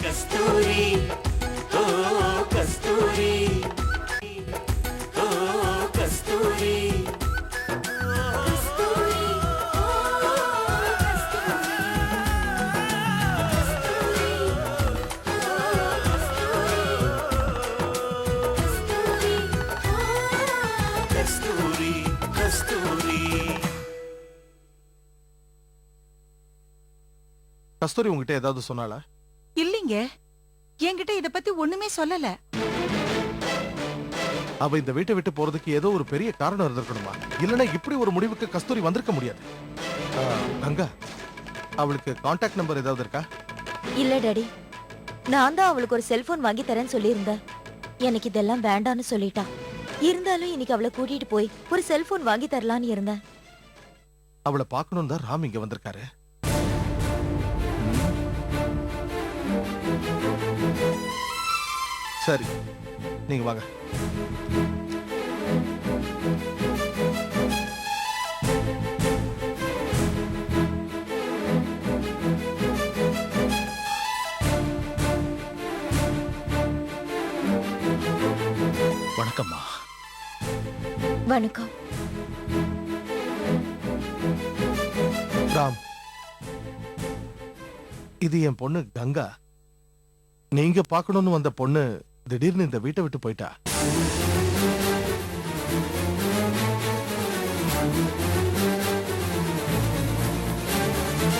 கஸ்தூரி ஓ கஸ்தூரி ஓ கஸ்தூரி கஸ்தூரி கஸ்தூரி. கஸ்தூரி உங்ககிட்ட ஏதாவது சொன்னாளா? இல்லீங்க, என்கிட்ட இத பத்தி ஒண்ணுமே சொல்லல. அவ இந்த வீட்டை விட்டு போறதுக்கு ஏதோ ஒரு பெரிய காரணம் இருந்திருக்கணுமா? இல்லனா இப்படி ஒரு முடிவுக்கு கஸ்தூரி வந்திருக்க முடியாது. கங்கா, அவளுக்கு கான்டாக்ட் நம்பர் ஏதாவது இருக்கா? இல்ல டாடி, நான் தான் அவளுக்கு ஒரு செல்போன் வாங்கி தரேன்னு சொல்லியிருந்தேன். எனக்கு இதெல்லாம் வேண்டான்னு சொல்லிட்டா. இருந்தாலும் இன்னைக்கு அவளை கூட்டிட்டு போய் ஒரு செல்போன் வாங்கி தரலான்னு இருந்தேன். அவளை பார்க்கணும் தான் ராம் இங்க வந்திருக்காரு. சரி, நீங்க வாங்க. வணக்கம்மா. வணக்கம். ராம், இது என் பொண்ணு கங்கா. நீங்க பார்க்கணும்னு வந்த பொண்ணு திடீர்னு இந்த வீட்டை விட்டு போயிட்டா.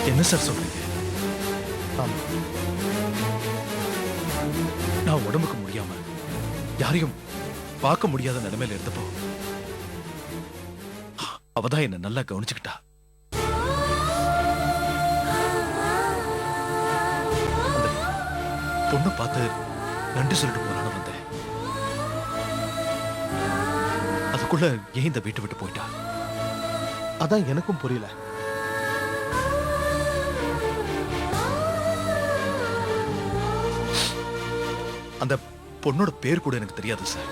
என்ன சார் சொல்றீங்க? ஆமா, நான் உடம்புக்கு முடியாம யாரையும் பார்க்க முடியாத நிலைமையில இருந்தப்போ அவதான் என்ன நல்லா கவனிச்சுக்கிட்டா. அந்த பொண்ணை பார்த்து நன்றி சொல்லிட்டு போனான்னு வந்தேன். அதுக்குள்ள ஏன் இந்த வீட்டை விட்டு போயிட்டா? அதான் எனக்கும் புரியல. அந்த பொண்ணோட பேர் கூட எனக்கு தெரியாது சார்.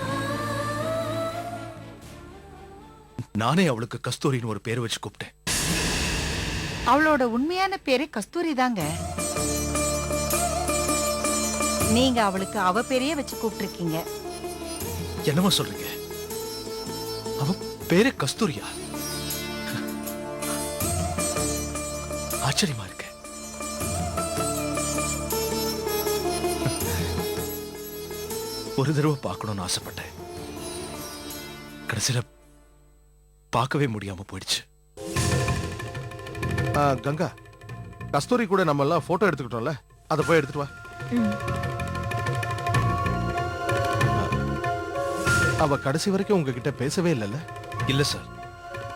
நானே அவளுக்கு கஸ்தூரின்னு ஒரு பேர் வச்சு கூப்பிட்டேன். அவளோட உண்மையான பேரு கஸ்தூரி தாங்க. நீங்க அவளுக்கு அவ பேரையே வச்சு கூப்பிட்டிருக்கீங்க. என்னமா சொல்றீங்க? அவ பேரு கஸ்தூரியா? ஆச்சரியமா இருக்கு. ஒரு தடவை பார்க்கணும்னு ஆசைப்பட்டேன். கடைசியில பார்க்கவே முடியாம போயிடுச்சு. கங்கா, கஸ்தூரி கூட நம்ம எல்லாம் போட்டோ எடுத்துக்கிட்டோம்ல, அதை போய் எடுத்துட்டு வா. அவ கடைசி வரைக்கும் உங்ககிட்ட பேசவே இல்லைல்ல? இல்ல சார்,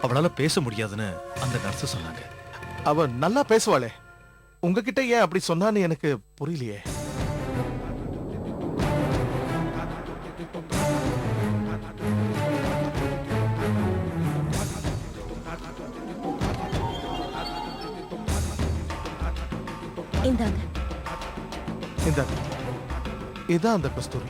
அவளால பேச முடியாதுன்னு அந்த நர்ஸ் சொன்னாங்க. அவ நல்லா பேசுவாளே, உங்ககிட்ட ஏன் அப்படி சொன்னான்னு எனக்கு புரியலையே. இந்தாங்க. இந்தாங்க, இதான் அந்த கஸ்தூரி.